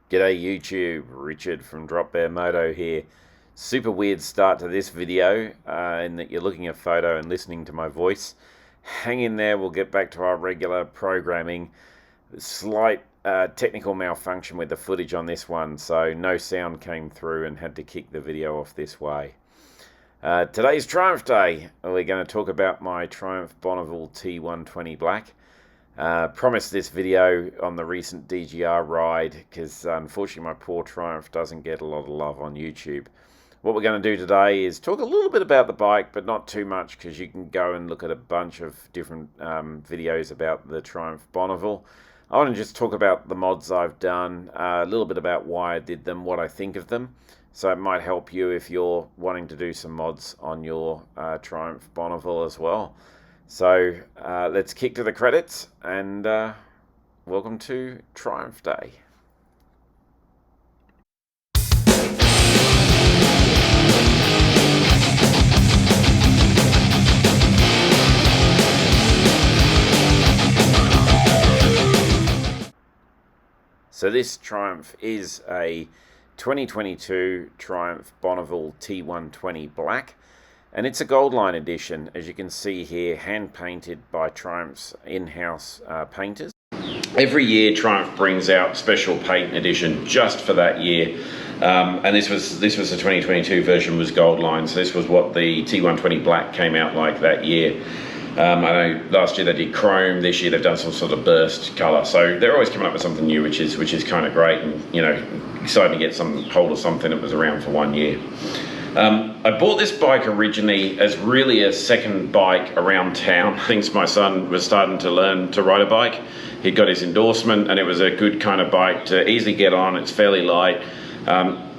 G'day YouTube, Richard from Drop Bear Moto here. Super weird start to this video in that you're looking at a photo and listening to my voice. Hang in there, we'll get back to our regular programming. Slight technical malfunction with the footage on this one, so no sound came through and had to kick the video off this way. Today's Triumph Day. We're going to talk about my Triumph Bonneville T120 Black. Promised this video on the recent DGR ride because unfortunately my poor Triumph doesn't get a lot of love on YouTube. What we're going to do today is talk a little bit about the bike, but not too much, because you can go and look at a bunch of different videos about the Triumph Bonneville. I want to just talk about the mods I've done, a little bit about why I did them, what I think of them. So it might help you if you're wanting to do some mods on your Triumph Bonneville as well. So let's kick to the credits, and welcome to Triumph Day. So this Triumph is a 2022 Triumph Bonneville T120 Black. And it's a gold line edition, as you can see here, hand painted by Triumph's in-house painters. Every year Triumph brings out special paint edition just for that year, and this was the 2022 version, was gold line. So this was what the T120 Black came out like that year. I know last year they did chrome, this year they've done some sort of burst colour. So they're always coming up with something new, which is kind of great, and you know, exciting to get hold of something that was around for 1 year. I bought this bike originally as really a second bike around town. Since my son was starting to learn to ride a bike, he got his endorsement, and it was a good kind of bike to easily get on. It's fairly light.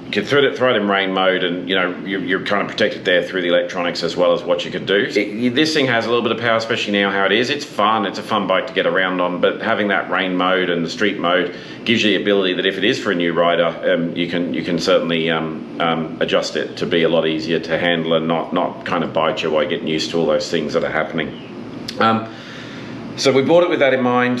You can throw it in rain mode, and you know, you're kind of protected there through the electronics as well as what you could do. This thing has a little bit of power, especially now how it is. It's fun. It's a fun bike to get around on, but having that rain mode and the street mode gives you the ability that if it is for a new rider, you can certainly adjust it to be a lot easier to handle and not kind of bite you while you're getting used to all those things that are happening. So we bought it with that in mind.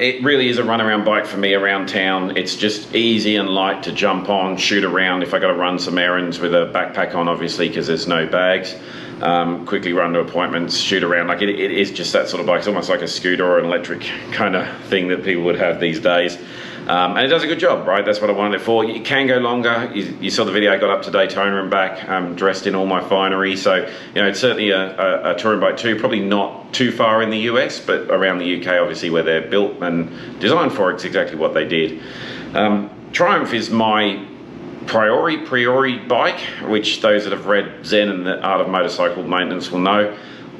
It really is a runaround bike for me around town. It's just easy and light to jump on, shoot around if I got to run some errands with a backpack on, obviously, because there's no bags. Quickly run to appointments, shoot around. Like it is just that sort of bike. It's almost like a scooter or an electric kind of thing that people would have these days. And it does a good job, right? That's what I wanted it for. It can go longer. You saw the video I got up to Daytona and back, dressed in all my finery. So, you know, it's certainly a touring bike too. Probably not too far in the US, but around the UK, obviously, where they're built and designed for, it's exactly what they did. Triumph is my priori bike, which those that have read Zen and the Art of Motorcycle Maintenance will know.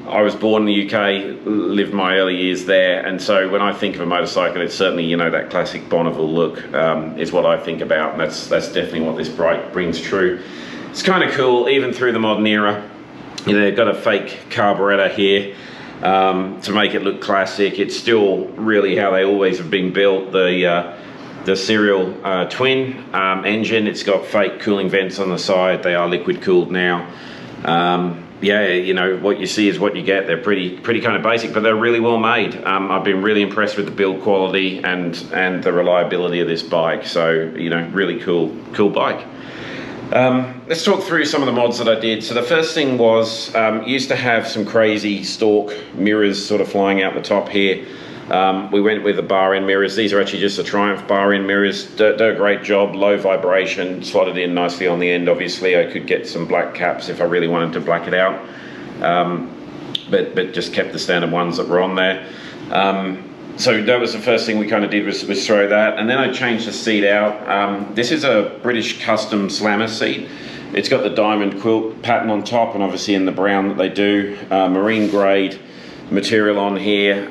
I was born in the UK, lived my early years there, and so when I think of a motorcycle, it's certainly, you know, that classic Bonneville look is what I think about, and that's definitely what this bike brings true. It's kind of cool, even through the modern era. You know, they've got a fake carburetor here to make it look classic. It's still really how they always have been built. The serial twin engine. It's got fake cooling vents on the side. They are liquid cooled now. Yeah, you know, what you see is what you get. They're pretty kind of basic, but they're really well made. I've been really impressed with the build quality and the reliability of this bike. So, you know, really cool bike. Let's talk through some of the mods that I did. So the first thing was, used to have some crazy stalk mirrors sort of flying out the top here. We went with the bar end mirrors. These are actually just the Triumph bar end mirrors. Do a great job, low vibration, slotted in nicely on the end. Obviously I could get some black caps if I really wanted to black it out, but just kept the standard ones that were on there. So that was the first thing we kind of did, was throw that, and then I changed the seat out. This is a British custom slammer seat. It's got the diamond quilt pattern on top, and obviously in the brown that they do, marine grade material on here,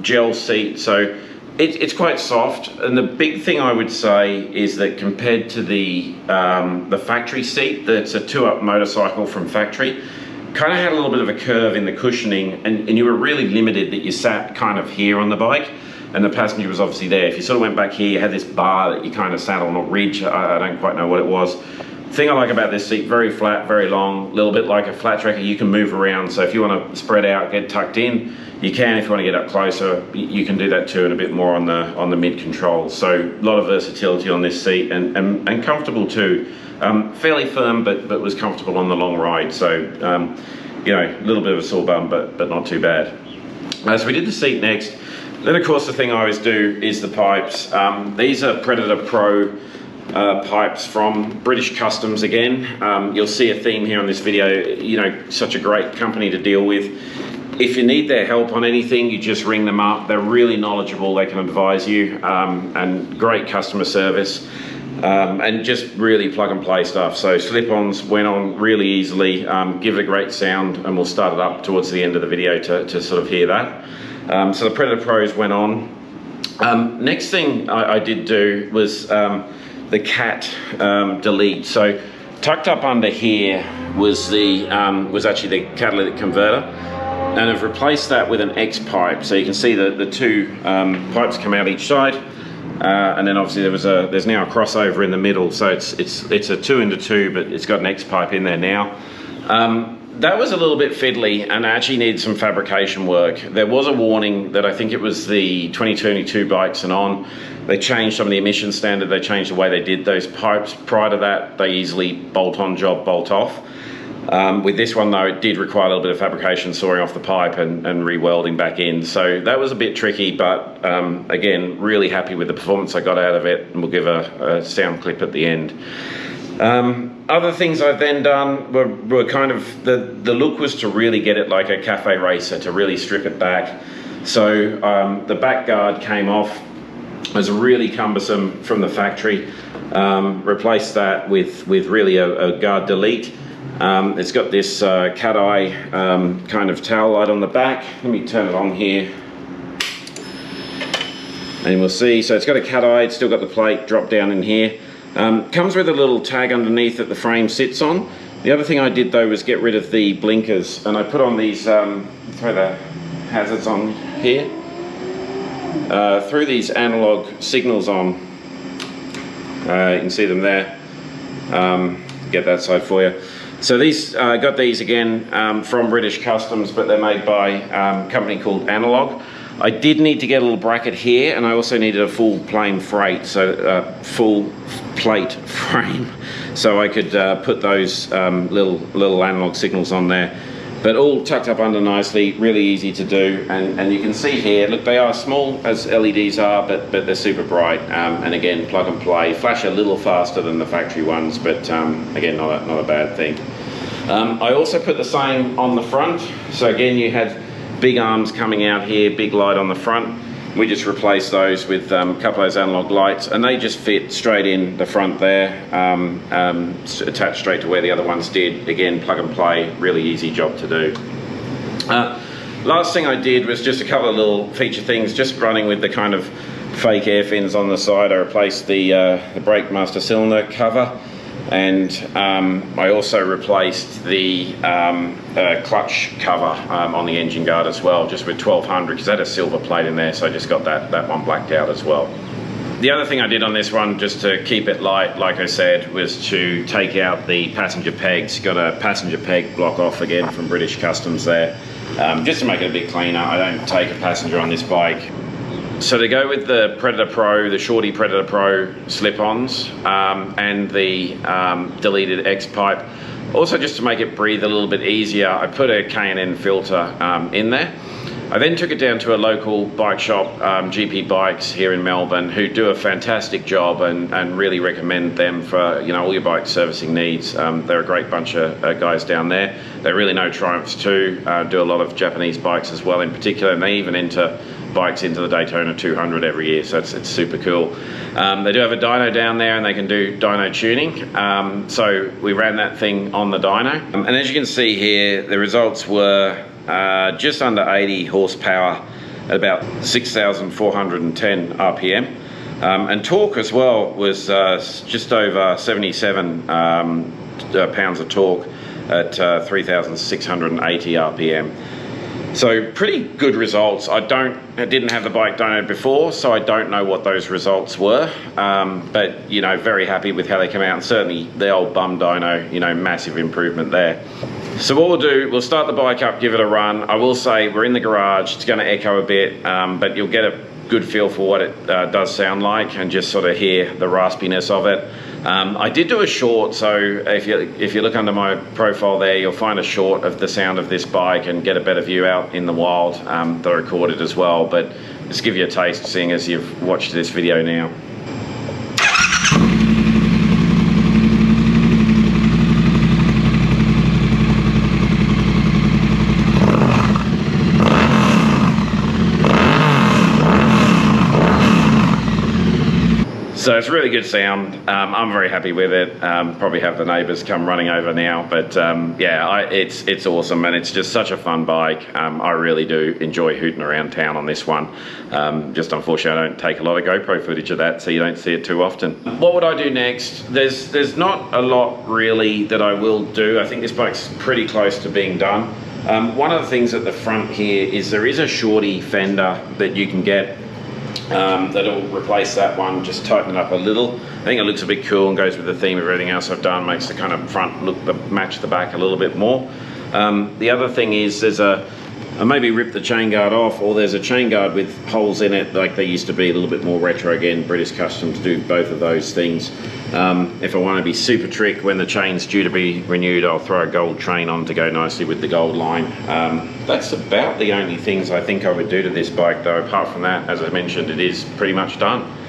gel seat, so it's quite soft. And the big thing I would say is that compared to the factory seat, that's a two-up motorcycle from factory, kind of had a little bit of a curve in the cushioning, and you were really limited that you sat kind of here on the bike, and the passenger was obviously there. If you sort of went back here, you had this bar that you kind of sat on, a ridge, I don't quite know what it was. Thing I like about this seat, very flat, very long, a little bit like a flat tracker. You can move around, so if you want to spread out, get tucked in, you can. If you want to get up closer, you can do that too, and a bit more on the mid controls. So a lot of versatility on this seat, and comfortable too. Fairly firm, but was comfortable on the long ride. So you know, a little bit of a sore bum, but not too bad. So we did the seat next. Then of course the thing I always do is the pipes. These are Predator Pro pipes from British Customs again. You'll see a theme here on this video. You know, such a great company to deal with. If you need their help on anything, you just ring them up. They're really knowledgeable, they can advise you, and great customer service, and just really plug and play stuff. So slip-ons went on really easily. Give it a great sound, and we'll start it up towards the end of the video to sort of hear that. So the Predator Pros went on. Next thing I did do was the cat delete. So tucked up under here was actually the catalytic converter, and I've replaced that with an X pipe. So you can see the two pipes come out each side, and then obviously there's now a crossover in the middle. So it's a 2 into 2, but it's got an X pipe in there now. That was a little bit fiddly and actually needed some fabrication work. There was a warning that I think it was the 2022 bikes and on. They changed some of the emission standard. They changed the way they did those pipes. Prior to that, they easily bolt on job, bolt off. With this one though, it did require a little bit of fabrication, sawing off the pipe and re-welding back in. So that was a bit tricky, but again, really happy with the performance I got out of it, and we'll give a sound clip at the end. Other things I've then done were kind of, the look was to really get it like a cafe racer, to really strip it back. So the back guard came off. It was really cumbersome from the factory. Replaced that with really a guard delete. It's got this cat eye kind of tail light on the back. Let me turn it on here. And we'll see, so it's got a cat eye, it's still got the plate drop down in here. Comes with a little tag underneath that the frame sits on. The other thing I did though was get rid of the blinkers, and I put on these, throw the hazards on here, threw these analog signals on. You can see them there. Get that side for you. So these, got these again from British Customs, but they're made by a company called Analog. I did need to get a little bracket here, and I also needed a full plane freight, so full plate frame, so I could put those little analog signals on there. But all tucked up under nicely, really easy to do, and you can see here, look, they are small as LEDs are, but they're super bright, and again, plug and play, flash a little faster than the factory ones, but again, not a bad thing. I also put the same on the front, so again, you had big arms coming out here, big light on the front. We just replaced those with a couple of those analog lights, and they just fit straight in the front there, attached straight to where the other ones did. Again, plug and play, really easy job to do. Last thing I did was just a couple of little feature things, just running with the kind of fake air fins on the side. I replaced the brake master cylinder cover, and I also replaced the clutch cover on the engine guard as well, just with 1200, because that had a silver plate in there, so I just got that one blacked out as well. The other thing I did on this one, just to keep it light, like I said, was to take out the passenger pegs. Got a passenger peg block off again from British Customs there, just to make it a bit cleaner. I don't take a passenger on this bike. So to go with the Predator Pro, the Shorty Predator Pro slip-ons, and the deleted X pipe, also just to make it breathe a little bit easier, I put a K&N filter in there. I then took it down to a local bike shop, GP Bikes here in Melbourne, who do a fantastic job, and really recommend them for all your bike servicing needs. They're a great bunch of guys down there. They really know Triumphs too, do a lot of Japanese bikes as well in particular, and they even enter bikes into the Daytona 200 every year, so it's super cool. They do have a dyno down there, and they can do dyno tuning. So we ran that thing on the dyno, and as you can see here, the results were just under 80 horsepower at about 6,410 RPM. And torque as well was just over 77 pounds of torque at 3,680 RPM. So pretty good results. I didn't have the bike dynoed before, so I don't know what those results were. But you know, very happy with how they come out. And certainly the old bum dyno, you know, massive improvement there. So what we'll do, we'll start the bike up, give it a run. I will say we're in the garage. It's going to echo a bit, but you'll get a good feel for what it does sound like, and just sort of hear the raspiness of it. I did do a short, so if you look under my profile there, you'll find a short of the sound of this bike and get a better view out in the wild that I recorded as well. But just give you a taste, seeing as you've watched this video now. So it's really good sound. I'm very happy with it. Probably have the neighbours come running over now, but yeah, it's awesome, and it's just such a fun bike. I really do enjoy hooting around town on this one. Just unfortunately I don't take a lot of GoPro footage of that, so you don't see it too often. What would I do next? There's not a lot really that I will do. I think this bike's pretty close to being done. One of the things at the front here is there is a Shorty fender that you can get that'll replace that one, just tighten it up a little. I think it looks a bit cool and goes with the theme of everything else I've done, makes the kind of front look match the back a little bit more. The other thing is there's I maybe ripped the chain guard off, or there's a chain guard with holes in it like they used to be, a little bit more retro again. British Customs do both of those things. If I want to be super trick, when the chain's due to be renewed, I'll throw a gold train on to go nicely with the gold line. That's about the only things I think I would do to this bike though. Apart from that, as I mentioned, it is pretty much done.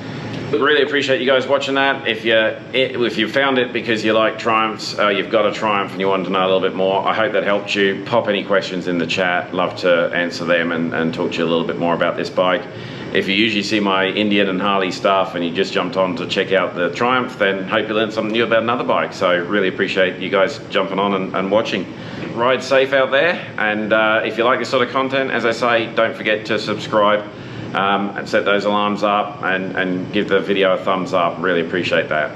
But really appreciate you guys watching that. If you found it because you like Triumphs, you've got a Triumph and you wanted to know a little bit more, I hope that helped you. Pop any questions in the chat. Love to answer them and talk to you a little bit more about this bike. If you usually see my Indian and Harley stuff and you just jumped on to check out the Triumph, then hope you learned something new about another bike. So really appreciate you guys jumping on and watching. Ride safe out there, and if you like this sort of content, as I say, don't forget to subscribe and set those alarms up and give the video a thumbs up. Really appreciate that.